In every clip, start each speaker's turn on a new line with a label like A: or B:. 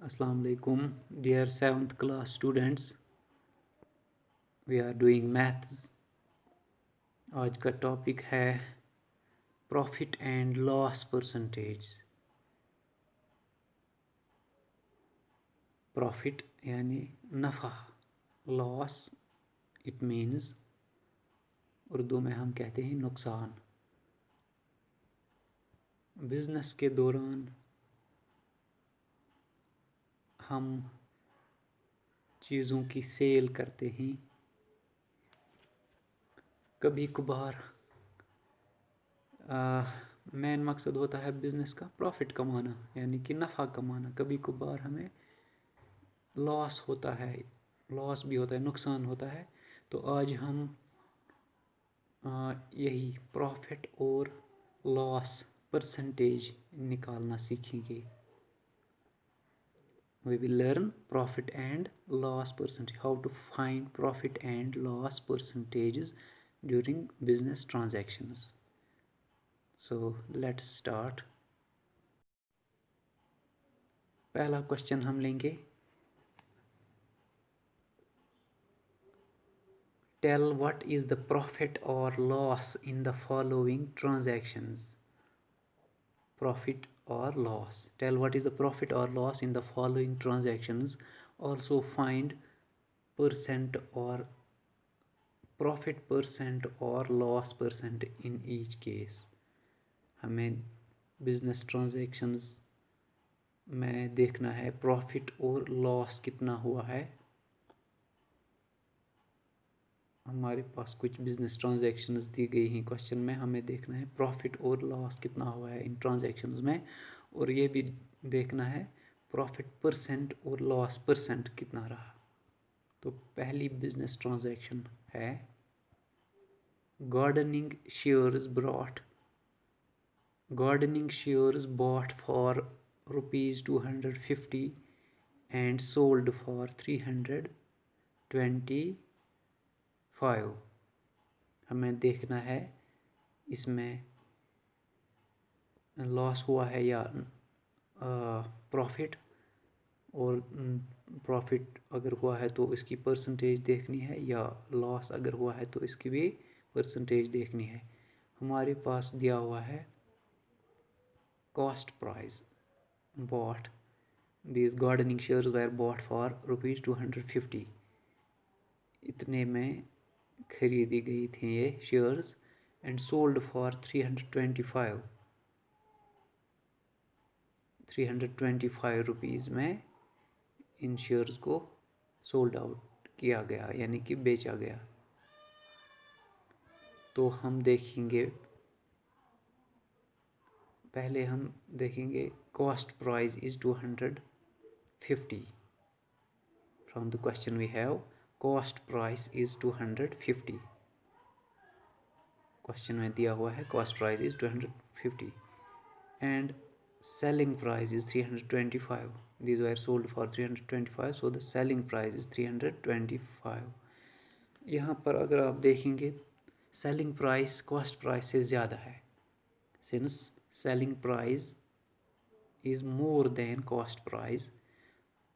A: Assalamu alaikum, dear 7th class students. We are doing maths. आज का topic है profit and loss percentage. Profit यानी नफ़ा, loss it means Urdu में हम कहते हैं नुकसान. बिजनेस के दौरान हम चीज़ों की सेल करते हैं. कभी कभार मेन मकसद होता है बिज़नेस का प्रॉफिट कमाना यानी कि नफ़ा कमाना. कभी कभार हमें लॉस होता है, लॉस भी होता है, नुकसान होता है. तो आज हम यही प्रॉफिट और लॉस परसेंटेज निकालना सीखेंगे. We will learn profit and loss percentage, how to find profit and loss percentages during business transactions. So let's start. पहला क्वेश्चन हम लेंगे. Tell what is the profit or loss in the following transactions. Profit or loss. Tell what is the profit or loss in the following transactions. Also find percent or profit percent or loss percent in each case. हमें business transactions में देखना है profit और loss कितना हुआ है. हमारे पास कुछ बिजनेस ट्रांजैक्शंस दी गई हैं क्वेश्चन में. हमें देखना है प्रॉफिट और लॉस कितना हुआ है इन ट्रांजैक्शंस में, और ये भी देखना है प्रॉफिट परसेंट और लॉस परसेंट कितना रहा. तो पहली बिजनेस ट्रांजैक्शन है gardening shares bought for rupees 250 and sold for 325. हमें देखना है इसमें लॉस हुआ है या प्रॉफिट, और प्रॉफिट अगर हुआ है तो इसकी परसेंटेज देखनी है, या लॉस अगर हुआ है तो इसकी भी परसेंटेज देखनी है. हमारे पास दिया हुआ है cost price. bought these gardening shares were bought for rupees 250. इतने में खरीदी गई थी ये shares. And sold for 325 rupees में इन शेयर्स को सोल्ड आउट किया गया यानी कि बेचा गया. तो हम देखेंगे, पहले हम देखेंगे cost price is 250. From the question we have cost price is 250. Question में दिया हुआ है cost price is 250 and selling price is 325. These were sold for 325, so the selling price is 325. यहाँ पर अगर आप देखेंगे सेलिंग प्राइस कॉस्ट प्राइस से ज़्यादा है. Since selling price is more than cost price,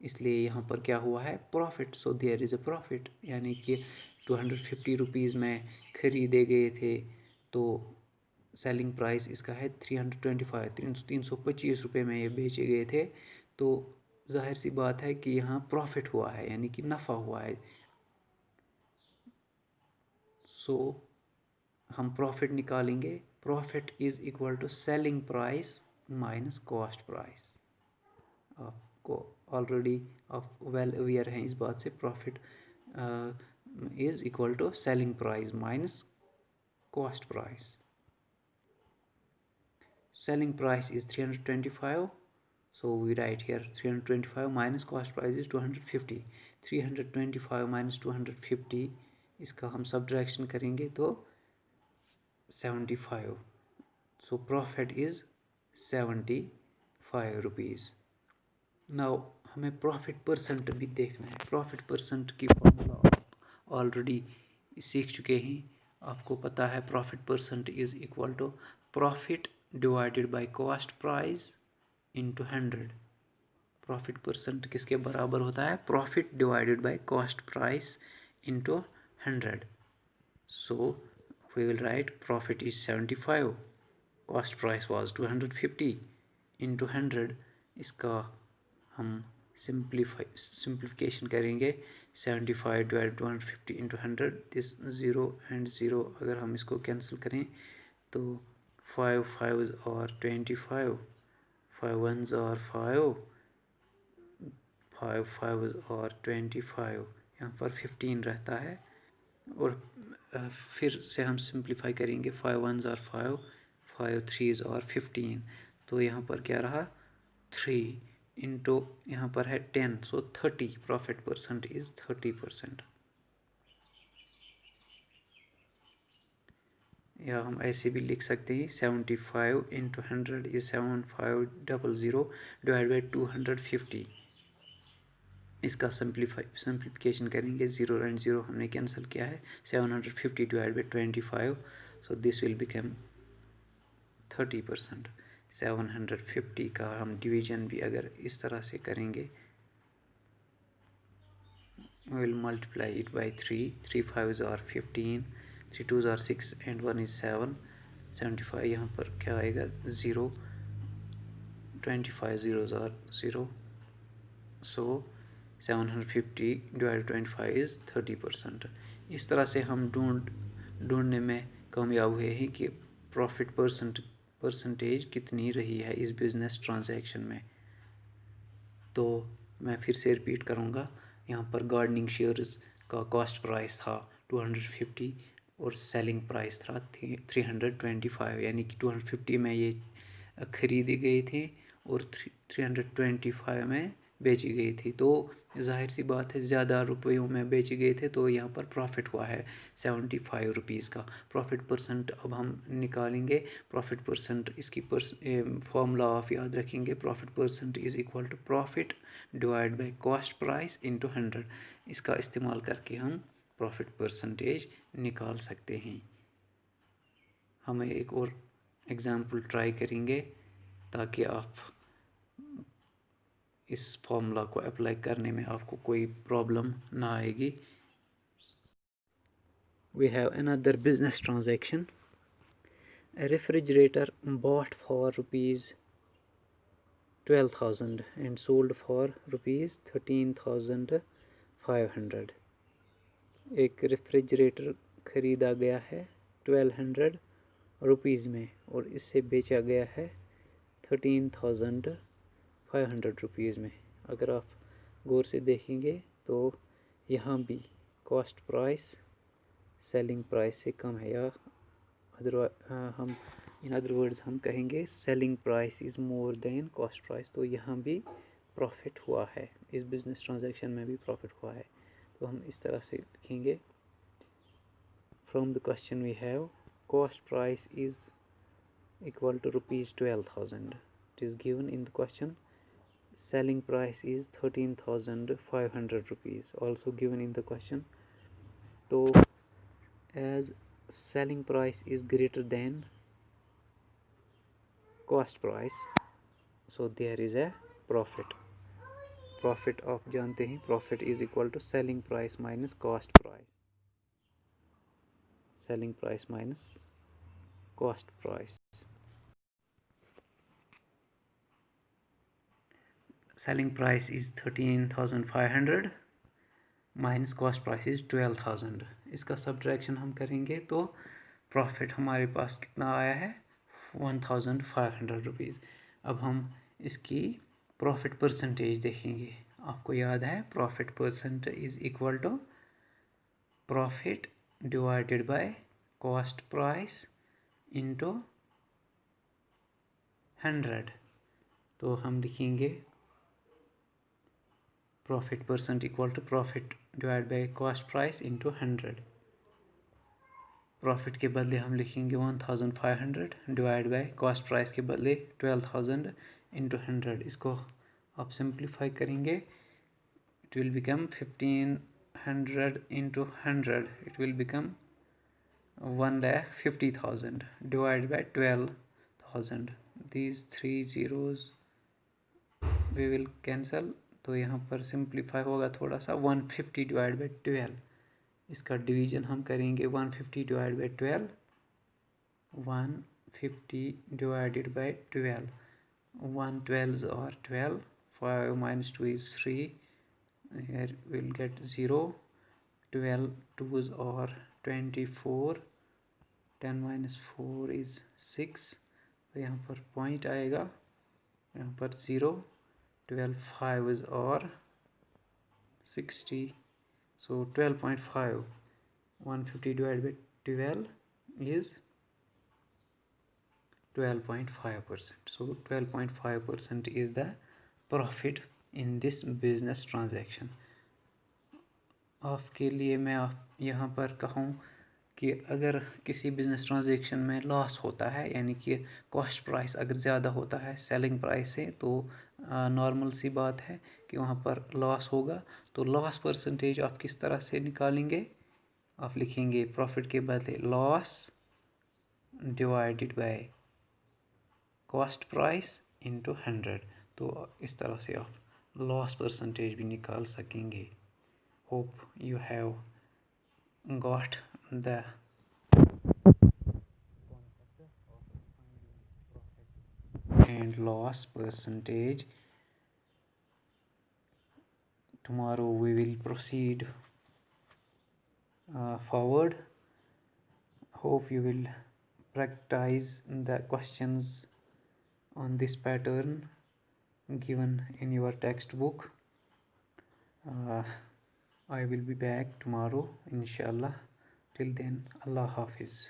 A: इसलिए यहाँ पर क्या हुआ है profit. So there is a profit, यानी कि 250 रुपीज़ में खरीदे गए थे तो सेलिंग प्राइस इसका है 325, 325 रुपये में ये बेचे गए थे. तो जाहिर सी बात है कि यहाँ प्रॉफिट हुआ है यानी कि नफ़ा हुआ है. सो हम प्रॉफिट निकालेंगे. Profit is equal to selling price minus cost price. आपको ऑलरेडी आप वेल अवेयर हैं इस बात से. Profit is equal to selling price minus cost price. Selling price is 325, so we write here 325 minus cost price is 250. 325 minus 250 इसका हम subtraction करेंगे तो 75. so profit is 75 rupees. now हमें प्रॉफिट परसेंट भी देखना है. प्रॉफिट परसेंट की formula आप ऑलरेडी सीख चुके हैं. आपको पता है profit percent is equal to profit divided by cost price into 100. Profit percent किसके बराबर होता है? Profit divided by cost price into 100. So we will write profit is 75, cost price was 250 into 100. इसका हम सिंप्लीफिकेशन करेंगे. 75 डिवाइड 250 इंटू 100. दिस 0 and 0 अगर हम इसको कैंसिल करें तो 5 5s और 25, 5 1s और 5, 5 5s और 25, यहाँ पर 15 रहता है. और फिर से हम सिंप्लीफाई करेंगे. 5 1s और 5, 5 3s और 15. तो यहाँ पर क्या रहा? 3 इंटू यहाँ पर है 10. सो 30. Profit percent is 30%. या हम ऐसे भी लिख सकते हैं 75 इंटू 100 इज 7500 डिवाइड बाई 250. इसका सिंप्लीफिकेशन करेंगे. 0 and 0 हमने कैंसिल किया है. 750 divide by 25. So this will become 30%. 750 का हम डिवीजन भी अगर इस तरह से करेंगे, we will multiply it by 3. 3 5s are 15, 3 2s are 6 and 1 is 7. 75 यहाँ पर क्या आएगा? 0. 25 zeros are 0. So 750 divided 25 is 30%. इस तरह से हम ढूंढने में कामयाब हुए हैं कि प्रॉफिट परसेंटेज कितनी रही है इस बिजनेस ट्रांजैक्शन में. तो मैं फिर से रिपीट करूँगा. यहाँ पर गार्डनिंग शेयर्स का कॉस्ट प्राइस था 250 और सेलिंग प्राइस था 325. यानी कि 250 में ये खरीदी गई थी और 325 में बेची गई थी. तो जाहिर सी बात है ज़्यादा रुपयों में बेचे गए थे, तो यहाँ पर प्रॉफिट हुआ है 75 रुपीज़ का. प्रॉफिट परसेंट अब हम निकालेंगे. प्रॉफिट परसेंट इसकी फॉर्मूला आप याद रखेंगे. Profit percent is equal to profit divide by cost price into 100. इसका इस्तेमाल करके हम प्रॉफिट परसेंटेज निकाल सकते हैं. हम एक और एग्जाम्पल ट्राई करेंगे ताकि आप इस फॉर्मूला को अप्लाई करने में आपको कोई प्रॉब्लम ना आएगी. We have another business transaction. A refrigerator bought for rupees 12,000 and sold for rupees 13,500. एक रेफ्रिजरेटर ख़रीदा गया है 1200 रुपीज़ में और इससे बेचा गया है 13,500 रुपीज़ में. अगर आप गौर से देखेंगे तो यहाँ भी कॉस्ट प्राइस सेलिंग प्राइस से कम है. या हम इन अदर वर्ड्स हम कहेंगे selling price is more than cost price. तो यहाँ भी प्रॉफिट हुआ है. इस बिज़नेस ट्रांजैक्शन में भी प्रॉफिट हुआ है. तो हम इस तरह से लिखेंगे. From the question we have cost price is equal to rupees 12,000. It is given in the question. Selling price is 13,500 rupees, also given in the question. So as selling price is greater than cost price, so there is a profit. Profit आप जानते हैं, profit is equal to selling price minus cost price. Selling price minus cost price. Selling price is 13,500 minus cost price is 12,000. इसका subtraction हम करेंगे तो profit हमारे पास कितना आया है? 1,500 रुपीज़. अब हम इसकी प्रॉफिट परसेंटेज देखेंगे. आपको याद है profit percent is equal to profit divided by cost price into 100. तो हम लिखेंगे profit percent equal to profit divide by cost price into 100. Profit के बदले हम लिखेंगे 1,500 डिवाइड बाय कॉस्ट प्राइस के बदले 12,000 इंटू 100. इसको आप सिंप्लीफाई करेंगे. It will become 1,500 into 100. It will become 1,50,000 divide by 12,000. These 3 zeros we will cancel, तो यहाँ पर सिंप्लीफाई होगा थोड़ा सा। 150 डिवाइड बाई 12, इसका डिवीजन हम करेंगे 150 divide by 12, 150 divided by 12, 1 12s are 12, 5 minus 2 is 3, here we'll get 0, 12 2s are 24, 10 minus 4 is 6, तो यहाँ पर पॉइंट आएगा, यहाँ पर 0, 12 5s are 60, so 12.5, 150 divided by 12 is 12.5%. So 12.5% is the profit in this business transaction. आपके लिए मैं यहाँ पर कहूँ कि अगर किसी बिजनेस ट्रांजैक्शन में लॉस होता है, यानी कि कॉस्ट प्राइस अगर ज़्यादा होता है सेलिंग प्राइस से, तो नॉर्मल सी बात है कि वहाँ पर लॉस होगा। तो लॉस परसेंटेज आप किस तरह से निकालेंगे? आप लिखेंगे प्रॉफिट के बदले loss divided by cost price into 100, तो इस तरह से आप लॉस परसेंटेज भी निकाल सकेंगे। Hope you have got the and loss percentage. Tomorrow we will proceed forward. Hope you will practice the questions on this pattern given in your textbook. I will be back tomorrow inshallah. Till then, Allah Hafiz.